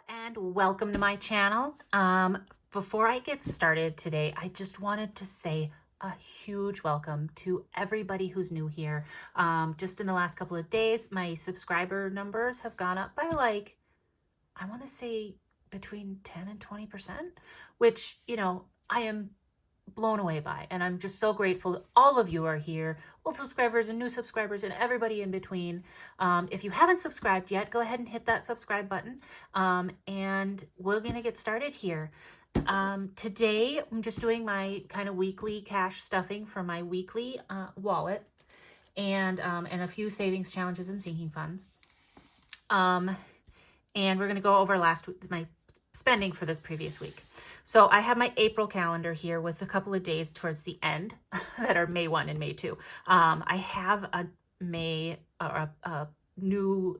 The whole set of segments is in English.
and welcome to my channel. Before I get started today, I just wanted to say a huge welcome to everybody who's new here. Just in the last couple of days, my subscriber numbers have gone up by I want to say between 10 and 20%, which, I am blown away by. And I'm just so grateful that all of you are here, old subscribers and new subscribers and everybody in between. If you haven't subscribed yet, go ahead and hit that subscribe button. And we're going to get started here. Today, I'm just doing my kind of weekly cash stuffing for my weekly wallet and a few savings challenges and sinking funds. And we're going to go over my spending for this previous week. So I have my April calendar here with a couple of days towards the end that are May 1 and May 2. I have a May or a new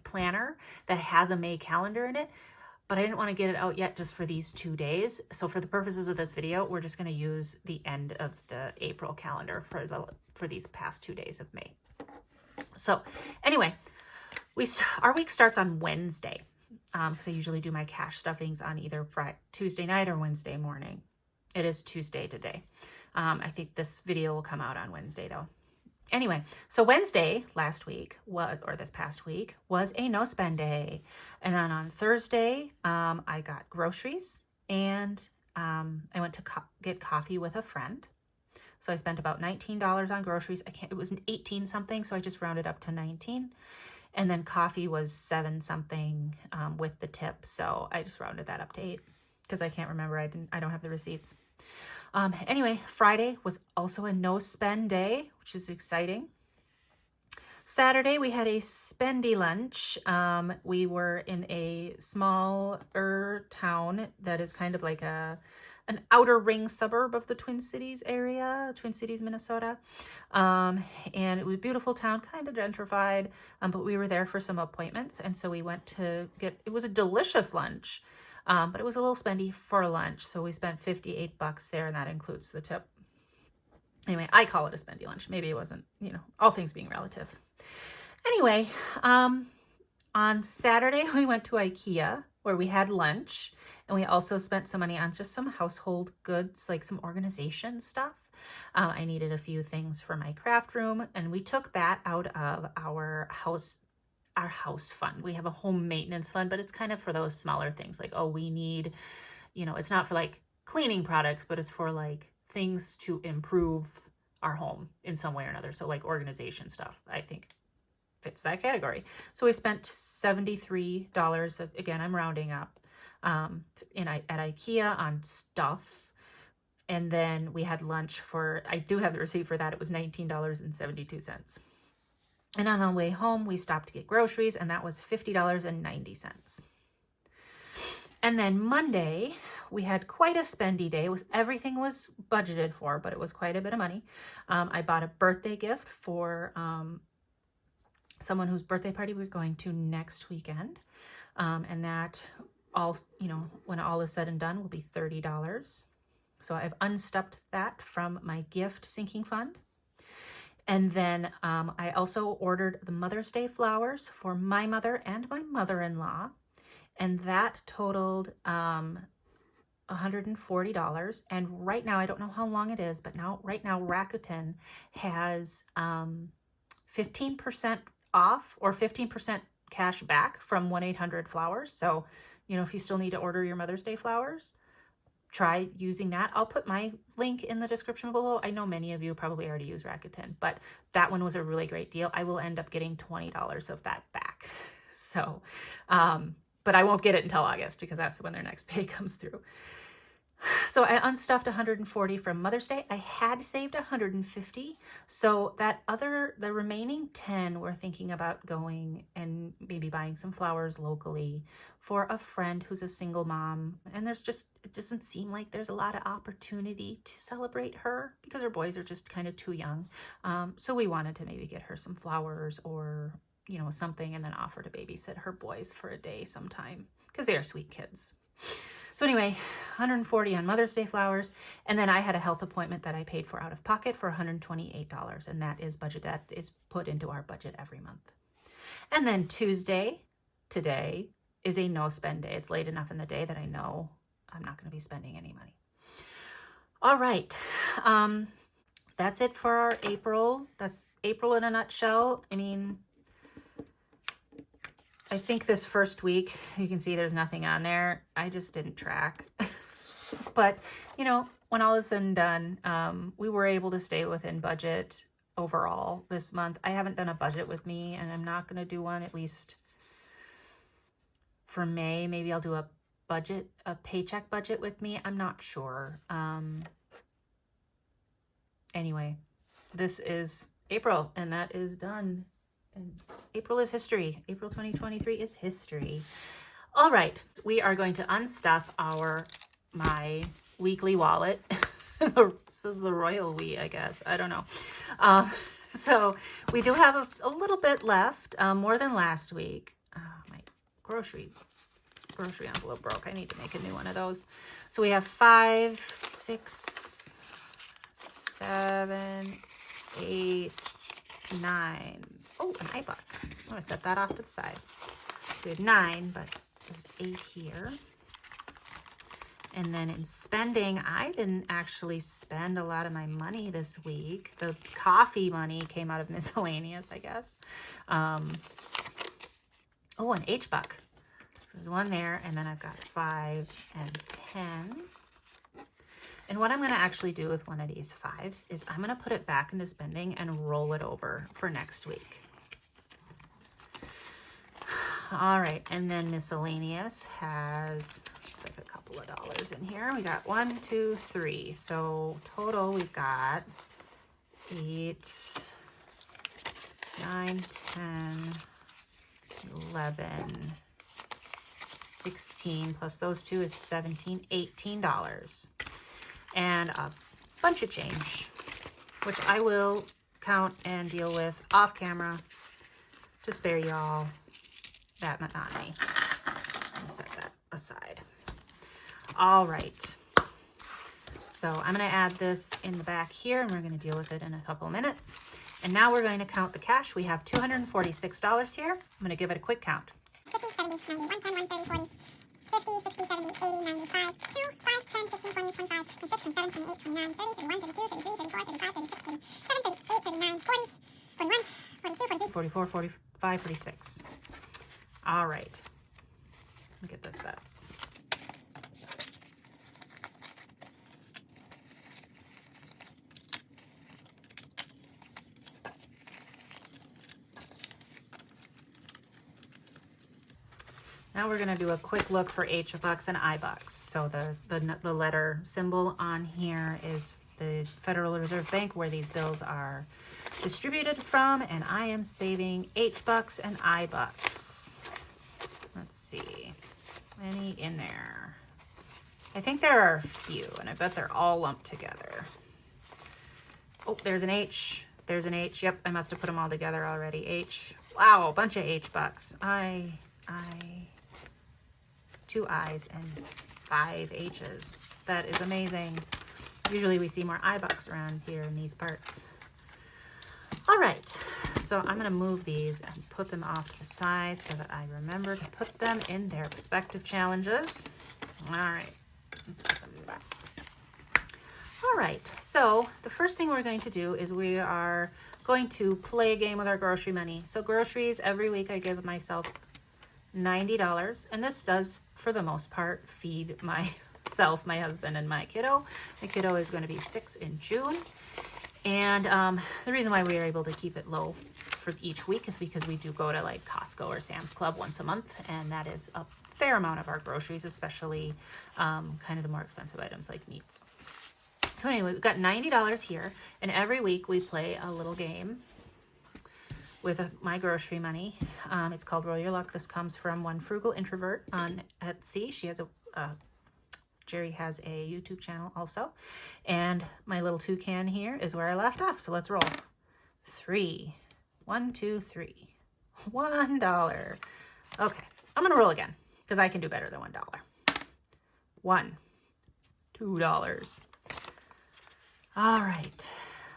planner that has a May calendar in it, but I didn't want to get it out yet just for these 2 days. So for the purposes of this video, we're just going to use the end of the April calendar for these past 2 days of May. So anyway, our week starts on Wednesday. Because I usually do my cash stuffings on either Tuesday night or Wednesday morning. It is Tuesday today. I think this video will come out on Wednesday though. Anyway, so Wednesday this past week was a no spend day. And then on Thursday, I got groceries and I went to get coffee with a friend. So I spent about $19 on groceries. It was 18 something, so I just rounded up to 19. And then coffee was 7 something with the tip. So I just rounded that up to 8 because I can't remember. I don't have the receipts. Anyway, Friday was also a no spend day, which is exciting. Saturday, we had a spendy lunch. We were in a smaller town that is kind of like an outer ring suburb of the Twin Cities area, Twin Cities, Minnesota. And it was a beautiful town, kind of gentrified, but we were there for some appointments. And so we went to it was a delicious lunch, but it was a little spendy for lunch. So we spent $58 there, and that includes the tip. Anyway, I call it a spendy lunch. Maybe it wasn't, all things being relative. Anyway, on Saturday, we went to IKEA where we had lunch. And we also spent some money on just some household goods, like some organization stuff. I needed a few things for my craft room, and we took that out of our house fund. We have a home maintenance fund, but it's kind of for those smaller things like, we need, it's not for like cleaning products, but it's for like things to improve our home in some way or another. So like organization stuff, I think fits that category. So we spent $73. Again, I'm rounding up. At IKEA on stuff. And then we had lunch I do have the receipt for that. It was $19.72. And on our way home, we stopped to get groceries, and that was $50.90. And then Monday, we had quite a spendy day. Everything was budgeted for, but it was quite a bit of money. I bought a birthday gift for someone whose birthday party we're going to next weekend. And that when all is said and done, will be $30. So I've unstuffed that from my gift sinking fund. And then I also ordered the Mother's Day flowers for my mother and my mother-in-law. And that totaled $140. And right now, I don't know how long it is, but right now Rakuten has 15% off or 15% cash back from 1-800-Flowers. So if you still need to order your Mother's Day flowers, try using that. I'll put my link in the description below. I know many of you probably already use Rakuten, but that one was a really great deal. I will end up getting $20 of that back. So, but I won't get it until August because that's when their next pay comes through. So I unstuffed $140 from Mother's Day. I had saved $150. So the remaining 10, we're thinking about going and maybe buying some flowers locally for a friend who's a single mom. And it doesn't seem like there's a lot of opportunity to celebrate her because her boys are just kind of too young. So we wanted to maybe get her some flowers or, something, and then offer to babysit her boys for a day sometime because they are sweet kids. So anyway, $140 on Mother's Day flowers. And then I had a health appointment that I paid for out of pocket for $128. And that is put into our budget every month. And then Tuesday, today, is a no spend day. It's late enough in the day that I know I'm not going to be spending any money. All right. That's it for our April. That's April in a nutshell. I mean, I think this first week, you can see there's nothing on there. I just didn't track. But, you know, when all is said and done, we were able to stay within budget overall this month. I haven't done a budget with me, and I'm not going to do one, at least for May. Maybe I'll do a paycheck budget with me. I'm not sure. Anyway, this is April, and that is done. And April is history. April 2023 is history. All right, we are going to unstuff my weekly wallet. This is the royal we, I guess. I don't know. So we do have a little bit left, more than last week. My grocery envelope broke. I need to make a new one of those. So we have 5, 6, 7, 8, 9. Oh, an eye buck. I'm going to set that off to the side. We have 9, but there's 8 here. And then in spending, I didn't actually spend a lot of my money this week. The coffee money came out of miscellaneous, I guess. Oh, an H-buck. There's one there, and then I've got 5 and 10. And what I'm going to actually do with one of these 5s is I'm going to put it back into spending and roll it over for next week. All right, and then miscellaneous has, looks like a couple of dollars in here. We got 1, 2, 3. So total we've got 8, 9, 10, 11, 16, plus those 2 is 17, $18. And a bunch of change, which I will count and deal with off camera to spare y'all that monotony. I'll set that aside. All right. So I'm going to add this in the back here, and we're going to deal with it in a couple minutes. And now we're going to count the cash. We have $246 here. I'm going to give it a quick count. 50, 70, 90, 110, 130, 40, 50, 60, 70, 80, 95, 2, 5, 10, 15, 20, 25, 26, 27, 28, 29, 30, 31, 32, 33, 34, 35, 36, 37, 38, 39, 40, 41, 42, 43, 44, 45, 46. All right. Let me get this set. Now we're going to do a quick look for H-bucks and I-bucks. So the letter symbol on here is the Federal Reserve Bank where these bills are distributed from, and I am saving H-bucks and I-bucks. Let's see, any in there? I think there are a few, and I bet they're all lumped together. Oh, there's an H. There's an H. Yep, I must have put them all together already. H. Wow, a bunch of H-bucks. 2 I's and 5 H's. That is amazing. Usually we see more I-bucks around here in these parts. All right, so I'm going to move these and put them off to the side so that I remember to put them in their respective challenges. All right, put them back. All right, so the first thing we're going to do is we are going to play a game with our grocery money. So groceries, every week I give myself $90, and this does, for the most part, feed myself, my husband, and my kiddo. My kiddo is going to be 6 in June. And the reason why we are able to keep it low for each week is because we do go to like Costco or Sam's Club once a month, and that is a fair amount of our groceries, especially kind of the more expensive items like meats. So anyway, we've got $90 here, and every week we play a little game with my grocery money. It's called Roll Your Luck. This comes from one Frugal Introvert on Etsy. She has Jerry has a YouTube channel also. And my little toucan here is where I left off. So let's roll. 3. 1, 2, 3. $1. Okay, I'm gonna roll again because I can do better than $1. 1. $2. All right,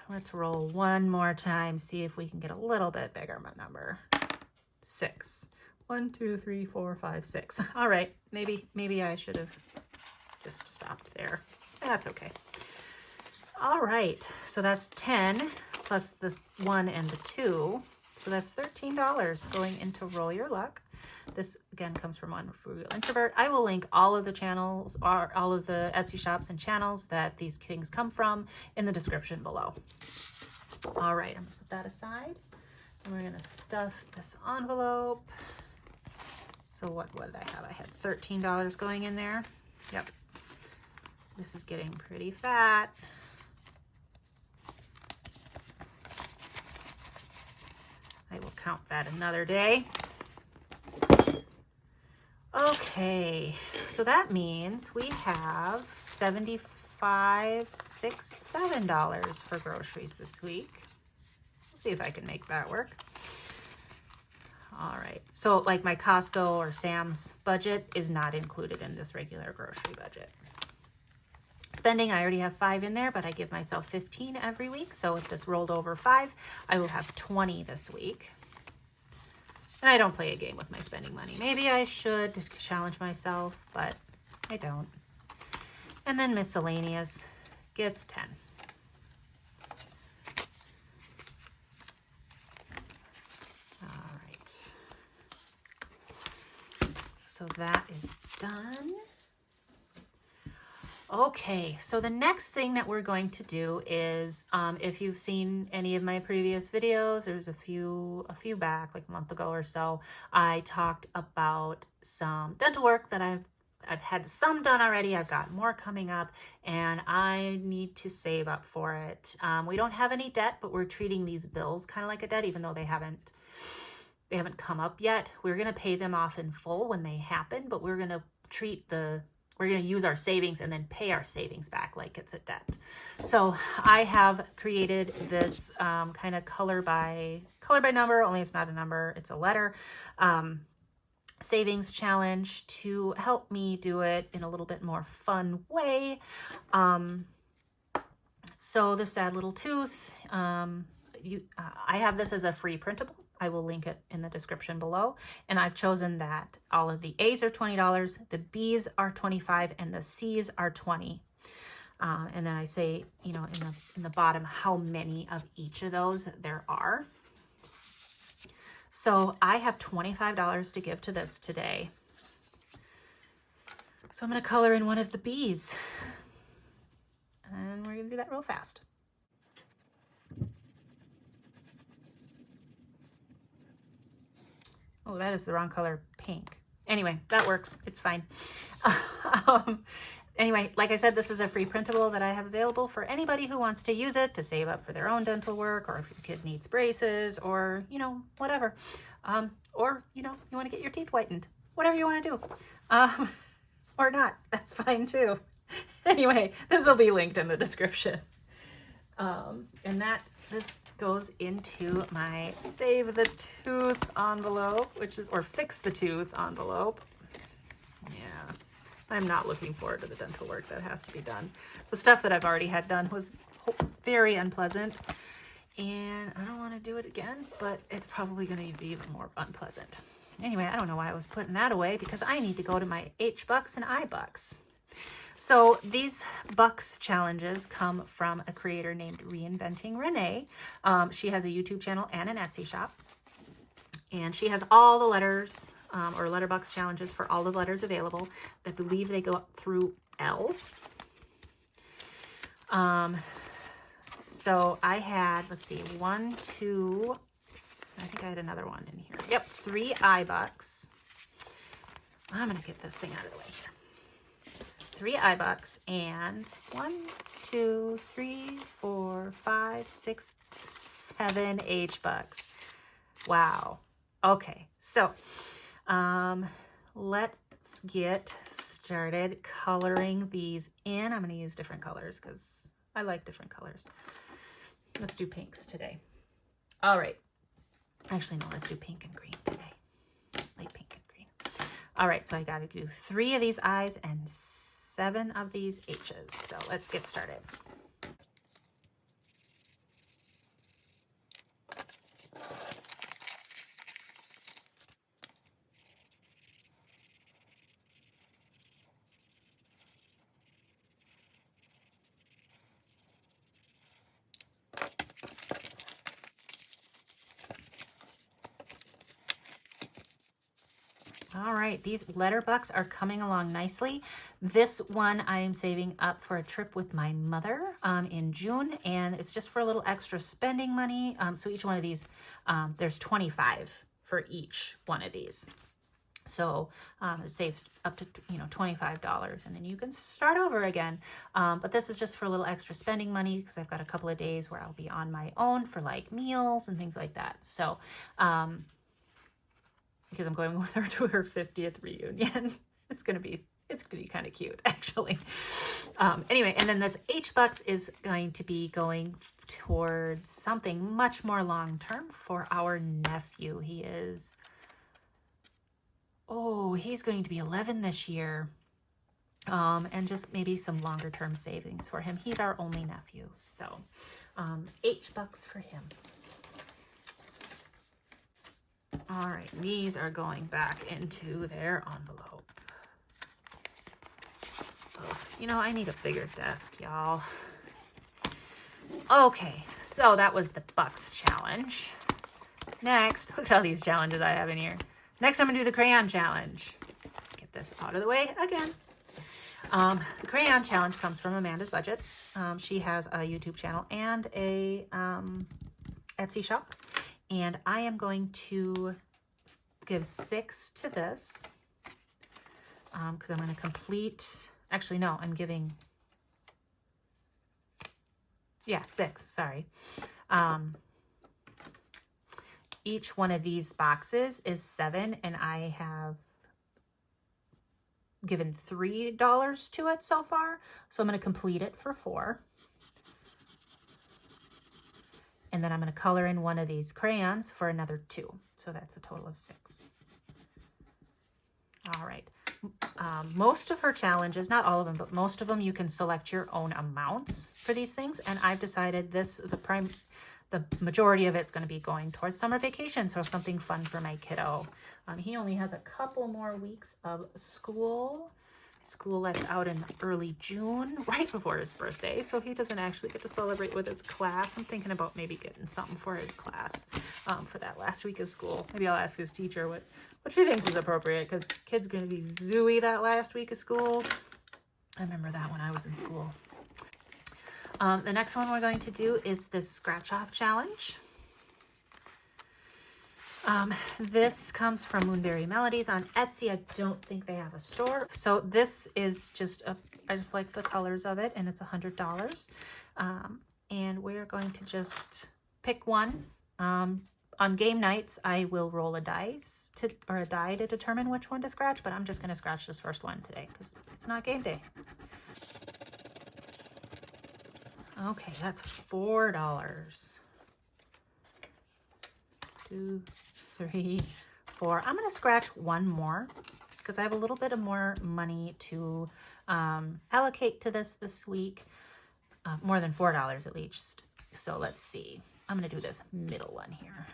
let's roll one more time. See if we can get a little bit bigger number. 6. 1, 2, 3, 4, 5, 6. All right, maybe I should have just stopped there. That's okay. All right, so that's 10 plus the 1 and the 2. So that's $13 going into Roll Your Luck. This again comes from Frugal Introvert. I will link all of the channels or all of the Etsy shops and channels that these things come from in the description below. All right, I'm gonna put that aside. And we're gonna stuff this envelope. So what did I have? I had $13 going in there. Yep. This is getting pretty fat. I will count that another day. Okay, so that means we have $75, $6, $7 for groceries this week. Let's see if I can make that work. All right, so like my Costco or Sam's budget is not included in this regular grocery budget. Spending, I already have 5 in there, but I give myself 15 every week. So if this rolled over 5, I will have 20 this week. And I don't play a game with my spending money. Maybe I should challenge myself, but I don't. And then miscellaneous gets 10. All right. So that is done. Okay, so the next thing that we're going to do is, if you've seen any of my previous videos, there's a few back, like a month ago or so, I talked about some dental work that I've had some done already. I've got more coming up, and I need to save up for it. We don't have any debt, but we're treating these bills kind of like a debt, even though they haven't come up yet. We're gonna pay them off in full when they happen, but we're gonna use our savings and then pay our savings back like it's a debt. So I have created this kind of color by number, only it's not a number, it's a letter, savings challenge to help me do it in a little bit more fun way. So the sad little tooth, I have this as a free printable. I will link it in the description below. And I've chosen that all of the A's are $20, the B's are $25, and the C's are $20. And then I say, you know, in the bottom, how many of each of those there are. So I have $25 to give to this today. So I'm going to color in one of the B's. And we're going to do that real fast. Oh, that is the wrong color, pink. Anyway, that works. It's fine. Anyway, like I said, this is a free printable that I have available for anybody who wants to use it to save up for their own dental work, or if your kid needs braces, or, you know, whatever. Or, you know, you want to get your teeth whitened. Whatever you want to do. Or not. That's fine too. Anyway, this will be linked in the description. And this goes into my Save the Tooth envelope, or Fix the Tooth envelope. Yeah, I'm not looking forward to the dental work that has to be done. The stuff that I've already had done was very unpleasant, and I don't want to do it again, but it's probably going to be even more unpleasant. Anyway, I don't know why I was putting that away, because I need to go to my H-Bucks and I-Bucks. So these Bucks challenges come from a creator named Reinventing Rene. She has a YouTube channel and an Etsy shop. And she has all the letters or letterbox challenges for all the letters available. I believe they go up through L. So I had, let's see, 1, 2, I think I had another one in here. Yep, 3 I-Bucks. I'm going to get this thing out of the way here. 3 I-Bucks and 1, 2, 3, 4, 5, 6, 7 H-Bucks. Wow. Okay, so let's get started coloring these in. I'm going to use different colors because I like different colors. Let's do pinks today. All right. Actually, no, let's do pink and green today. Light pink and green. All right, so I got to do 3 of these I's and 7 of these H's. So let's get started. All right, these letter bucks are coming along nicely. This one I am saving up for a trip with my mother in June, and it's just for a little extra spending money. So each one of these, there's 25 for each one of these. So it saves up to $25, and then you can start over again. But this is just for a little extra spending money because I've got a couple of days where I'll be on my own for like meals and things like that. So because I'm going with her to her 50th reunion. It's gonna be kind of cute, actually. Anyway, and then this H-Bucks is going to be going towards something much more long-term for our nephew. He's going to be 11 this year. And just maybe some longer-term savings for him. He's our only nephew, so H-Bucks for him. All right, these are going back into their envelope. I need a bigger desk, y'all. Okay, so that was the Bucks challenge. Next, look at all these challenges I have in here. Next, I'm gonna do the crayon challenge. Get this out of the way again. The crayon challenge comes from Amanda's Budgets. She has a YouTube channel and a Etsy shop. And I am going to give 6 to this because I'm going to complete, actually, no, I'm giving, 6, sorry. Each one of these boxes is 7, and I have given $3 to it so far. So I'm going to complete it for 4. And then I'm going to color in one of these crayons for another 2. So that's a total of 6. All right. Most of her challenges, not all of them, but most of them, you can select your own amounts for these things. And I've decided the majority of it's going to be going towards summer vacation. So something fun for my kiddo. He only has a couple more weeks of school. School lets out in early June, right before his birthday, so he doesn't actually get to celebrate with his class. I'm thinking about maybe getting something for his class for that last week of school. Maybe I'll ask his teacher what she thinks is appropriate, because kids are going to be zooey that last week of school. I remember that when I was in school. The next one we're going to do is this scratch-off challenge. This comes from Moon Berry Melodies on Etsy. I don't think they have a store. So this is just I just like the colors of it, and it's $100. And we're going to just pick one. On game nights, I will roll a die to determine which one to scratch, but I'm just going to scratch this first one today because it's not game day. Okay, that's $4. 2, 3, 4. I'm going to scratch one more because I have a little bit of more money to allocate to this week. More than $4 at least. So let's see. I'm going to do this middle one here.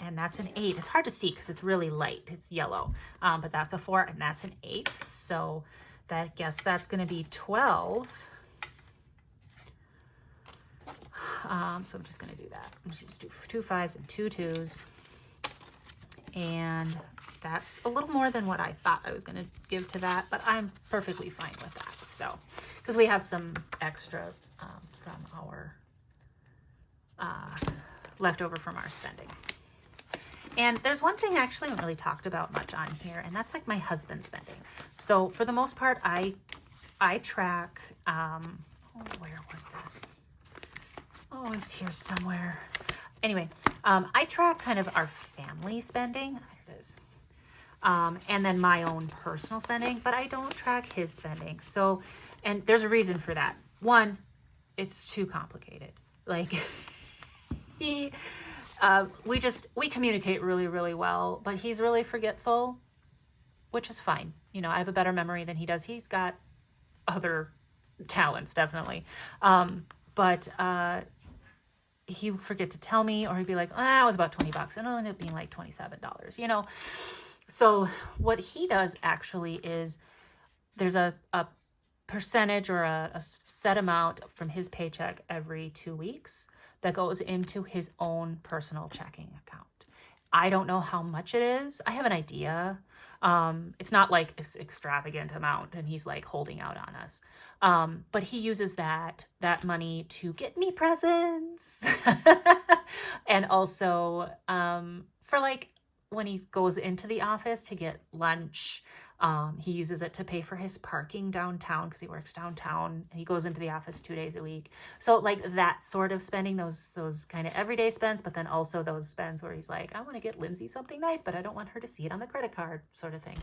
And that's an 8. It's hard to see because it's really light. It's yellow. But that's a 4 and that's an 8. So I guess that's going to be 12. So I'm just going to do that. I'm just do 2 5s and 2 2s. And that's a little more than what I thought I was going to give to that, but I'm perfectly fine with that. So, because we have some extra from our leftover from our spending. And there's one thing actually I haven't really talked about much on here, and that's like my husband's spending. So for the most part, I track, where was this? Oh, it's here somewhere. Anyway, I track kind of our family spending. There it is. And then my own personal spending, but I don't track his spending. So, and there's a reason for that. One, it's too complicated. Like, we communicate really, really well, but he's really forgetful, which is fine. You know, I have a better memory than he does. He's got other talents, definitely. But he would forget to tell me, or he'd be like, it was about $20. And it'll end up being like $27, you know? So what he does actually is there's a percentage or a set amount from his paycheck every 2 weeks that goes into his own personal checking account. I don't know how much it is. I have an idea. It's not like it's extravagant amount and he's like holding out on us. But he uses that money to get me presents. And also for like when he goes into the office to get lunch, he uses it to pay for his parking downtown because he works downtown and he goes into the office 2 days a week. So like that sort of spending, those kind of everyday spends, but then also those spends where he's like, I want to get Lindsay something nice, but I don't want her to see it on the credit card sort of thing.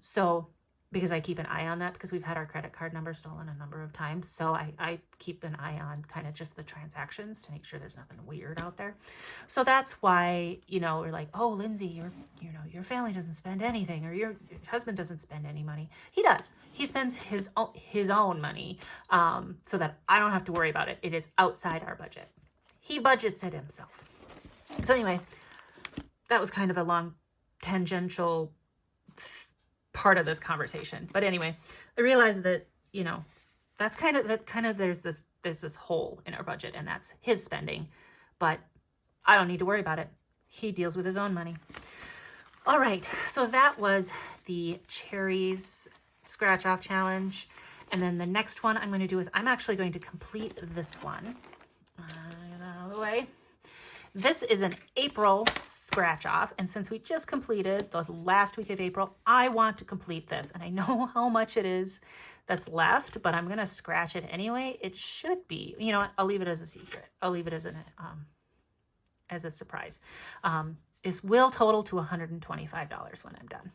So because I keep an eye on that because we've had our credit card number stolen a number of times. So I keep an eye on kind of just the transactions to make sure there's nothing weird out there. So that's why, we're like, oh, Lindsay, your family doesn't spend anything, or your husband doesn't spend any money. He does. He spends his own money so that I don't have to worry about it. It is outside our budget. He budgets it himself. So anyway, that was kind of a long tangential part of this conversation. But anyway, I realized that, that's kind of there's this hole in our budget, and that's his spending, but I don't need to worry about it. He deals with his own money. All right. So that was the cherries scratch off challenge. And then the next one I'm going to do is I'm actually going to complete this one. Get out of the way. This is an April scratch off, and since we just completed the last week of April, I want to complete this, and I know how much it is that's left, but I'm going to scratch it anyway. It should be, you know what, I'll leave it as a secret. I'll leave it as a surprise. It will total to $125 when I'm done.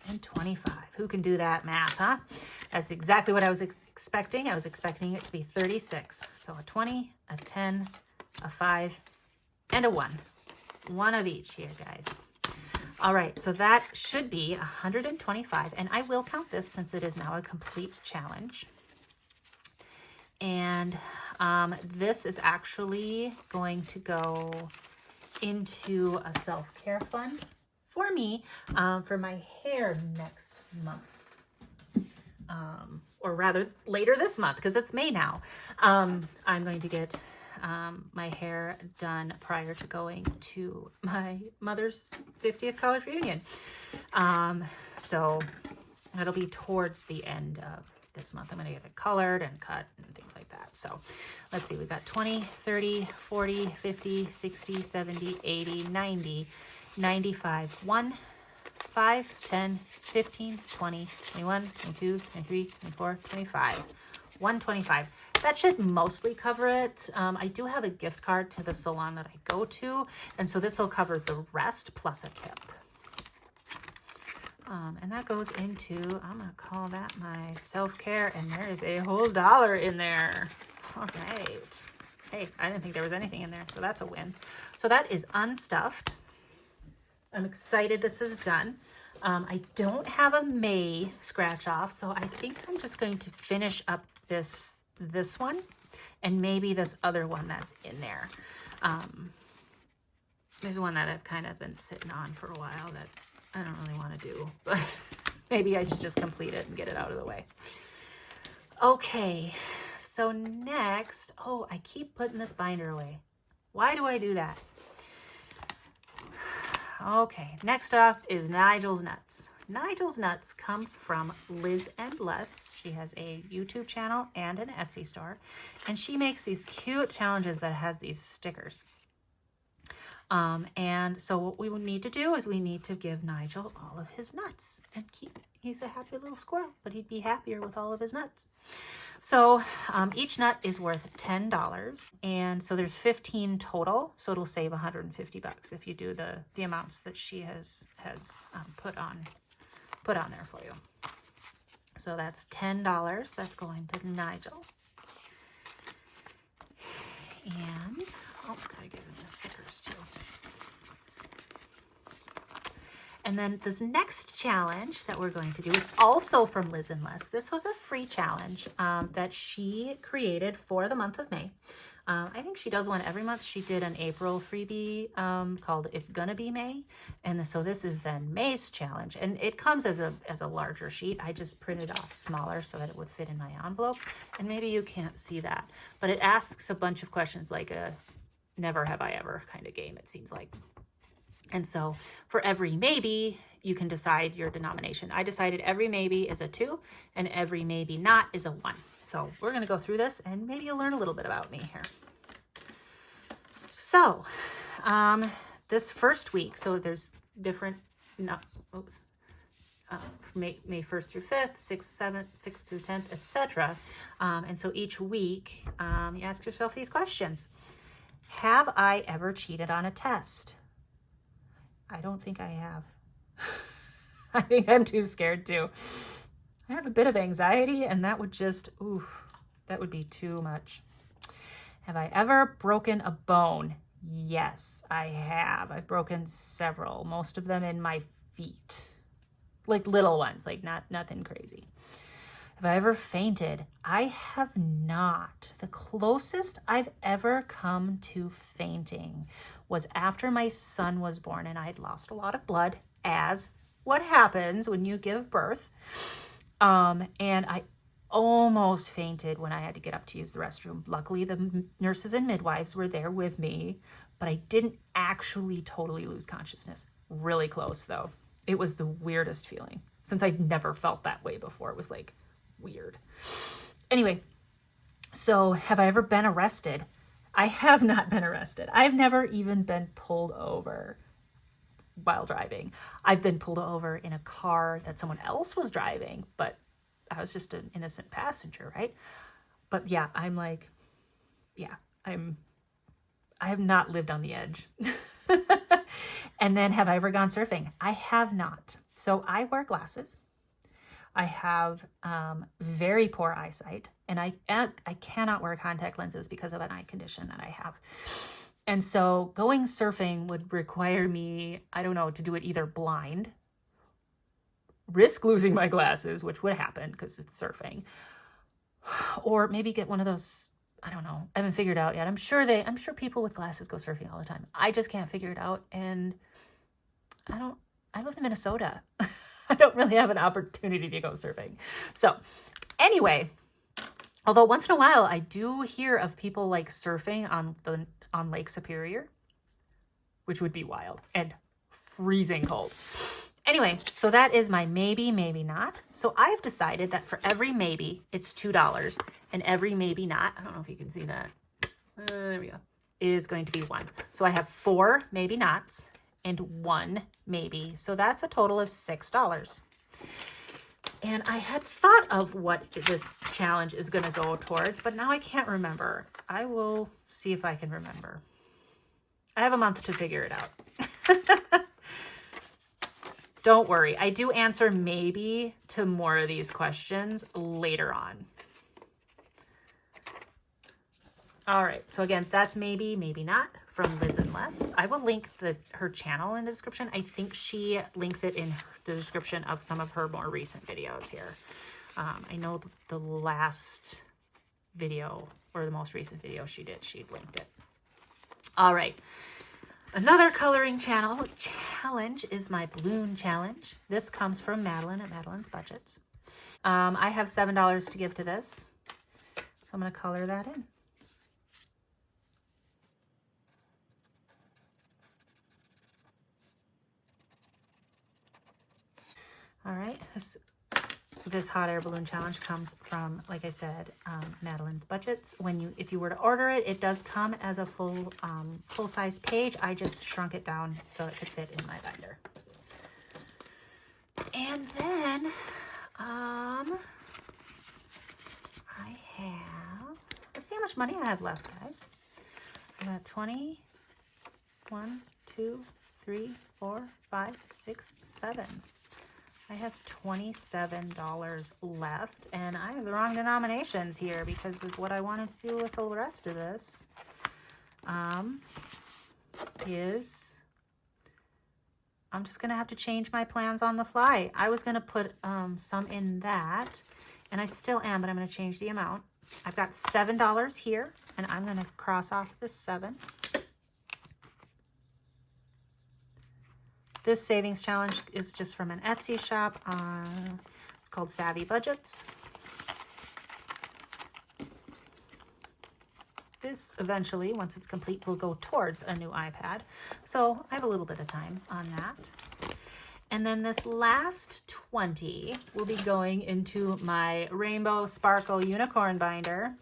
And 25. Who can do that math, huh? That's exactly what I was expecting. I was expecting it to be 36. So a 20, a 10, a 5, and a 1. One of each here, guys. All right, so that should be 125. And I will count this since it is now a complete challenge. And this is actually going to go into a self-care fund for me for my hair next month. Or rather later this month, because it's May now. I'm going to get my hair done prior to going to my mother's 50th college reunion. So that'll be towards the end of this month. I'm going to get it colored and cut and things like that. So let's see, we've got 20, 30, 40, 50, 60, 70, 80, 90, 95, 1, 5, 10, 15, 20, 21, 22, 23, 24, 25, 125. That should mostly cover it. I do have a gift card to the salon that I go to, and so this will cover the rest plus a tip. And that goes into, I'm going to call that my self-care, and there is a whole $1 in there. All right. Hey, I didn't think there was anything in there, so that's a win. So that is unstuffed. I'm excited this is done. I don't have a May scratch off, so I think I'm just going to finish up this one and maybe this other one that's in there. There's one that I've kind of been sitting on for a while that I don't really want to do, but maybe I should just complete it and get it out of the way. Okay, so next, oh, I keep putting this binder away. Why do I do that? Okay, next up is Nigel's Nuts. Nigel's Nuts comes from Liz and Les. She has a YouTube channel and an Etsy store, and she makes these cute challenges that has these stickers. And so what we would need to do is we need to give Nigel all of his nuts and he's a happy little squirrel, but he'd be happier with all of his nuts. So each nut is worth $10, and so there's 15 total, so it'll save $150 if you do the amounts that she has put on there for you. So that's $10. That's going to Nigel. And gotta give him the stickers too. And then this next challenge that we're going to do is also from Liz and Les. This was a free challenge that she created for the month of May. I think she does one every month. She did an April freebie called It's Gonna Be May. And so this is then May's challenge. And it comes as a larger sheet. I just printed off smaller so that it would fit in my envelope. And maybe you can't see that. But it asks a bunch of questions like a never have I ever kind of game, it seems like. And so for every maybe, you can decide your denomination. I decided every maybe is a 2 and every maybe not is a 1. So we're going to go through this and maybe you'll learn a little bit about me here. So this first week, so there's different, May 1st through 5th, 6th, 7th, 6th through 10th, etc. And so each week you ask yourself these questions. Have I ever cheated on a test? I don't think I have. I think I'm too scared to. I have a bit of anxiety and that would just, that would be too much. Have I ever broken a bone? Yes, I have. I've broken several, most of them in my feet. Like little ones, like nothing crazy. Have I ever fainted? I have not. The closest I've ever come to fainting was after my son was born and I'd lost a lot of blood, as what happens when you give birth. And I almost fainted when I had to get up to use the restroom. Luckily, the nurses and midwives were there with me, but I didn't actually totally lose consciousness. Really close though. It was the weirdest feeling since I'd never felt that way before. It was like weird. Anyway, so have I ever been arrested? I have not been arrested. I've never even been pulled over while driving. I've been pulled over in a car that someone else was driving, but I was just an innocent passenger, right? But yeah, I have not lived on the edge. And then have I ever gone surfing? I have not. So I wear glasses. I have very poor eyesight, and I cannot wear contact lenses because of an eye condition that I have. And so going surfing would require me, I don't know, to do it either blind, risk losing my glasses, which would happen because it's surfing, or maybe get one of those, I don't know, I haven't figured out yet. I'm sure people with glasses go surfing all the time. I just can't figure it out. And I live in Minnesota. I don't really have an opportunity to go surfing. So anyway, although once in a while I do hear of people like surfing on Lake Superior, which would be wild and freezing cold. Anyway, so that is my maybe, maybe not. So I've decided that for every maybe, it's $2, and every maybe not, I don't know if you can see that, there we go, is going to be 1. So I have 4 maybe nots and 1 maybe. So that's a total of $6. And I had thought of what this challenge is going to go towards, but now I can't remember. I will see if I can remember. I have a month to figure it out. Don't worry. I do answer maybe to more of these questions later on. All right. So again, that's maybe, maybe not from Liz and Les. I will link her channel in the description. I think she links it in the description of some of her more recent videos here. I know the last video or the most recent video she linked it. All right. Another coloring challenge is my balloon challenge. This comes from Madeline at Madeline's Budgets. I have $7 to give to this, so I'm going to color that in. All right, this hot air balloon challenge comes from, like I said, Madeline's Budgets. If you were to order it, it does come as a full-size page. I just shrunk it down so it could fit in my binder. And then I have, let's see how much money I have left, guys. I got 20, 1, 2, 3, 4, 5, 6, 7. I have $27 left, and I have the wrong denominations here because of what I wanted to do with the rest of this is I'm just going to have to change my plans on the fly. I was going to put some in that, and I still am, but I'm going to change the amount. I've got $7 here, and I'm going to cross off this 7. This savings challenge is just from an Etsy shop. It's called Savvy Budgets. This eventually, once it's complete, will go towards a new iPad. So I have a little bit of time on that. And then this last 20 will be going into my Rainbow Sparkle Unicorn binder,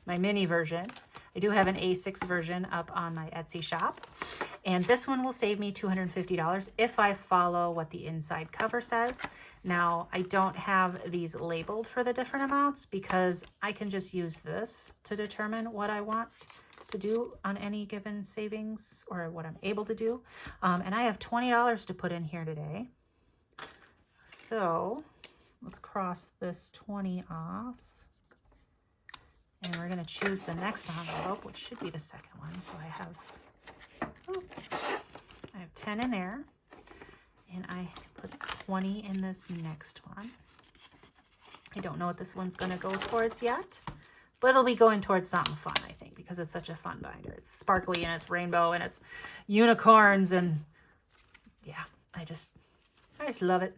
my mini version. I do have an A6 version up on my Etsy shop. And this one will save me $250 if I follow what the inside cover says. Now, I don't have these labeled for the different amounts because I can just use this to determine what I want to do on any given savings or what I'm able to do. And I have $20 to put in here today. So let's cross this 20 off. And we're going to choose the next envelope, which should be the second one. So I have 10 in there, and I put 20 in this next one. I don't know what this one's going to go towards yet, but it'll be going towards something fun, I think, because it's such a fun binder. It's sparkly and it's rainbow and it's unicorns, and yeah, I just love it.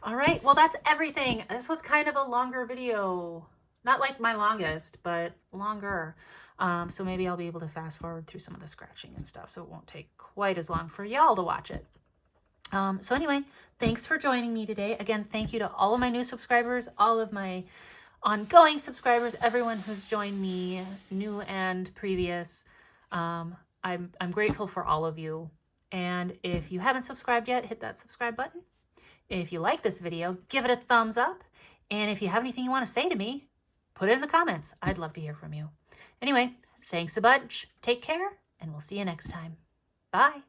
All right, well, that's everything. This was kind of a longer video. Not like my longest, but longer. So maybe I'll be able to fast forward through some of the scratching and stuff, so it won't take quite as long for y'all to watch it. So anyway, thanks for joining me today. Again, thank you to all of my new subscribers, all of my ongoing subscribers, everyone who's joined me, new and previous. I'm grateful for all of you. And if you haven't subscribed yet, hit that subscribe button. If you like this video, give it a thumbs up. And if you have anything you want to say to me, put it in the comments. I'd love to hear from you. Anyway, thanks a bunch. Take care, and we'll see you next time. Bye.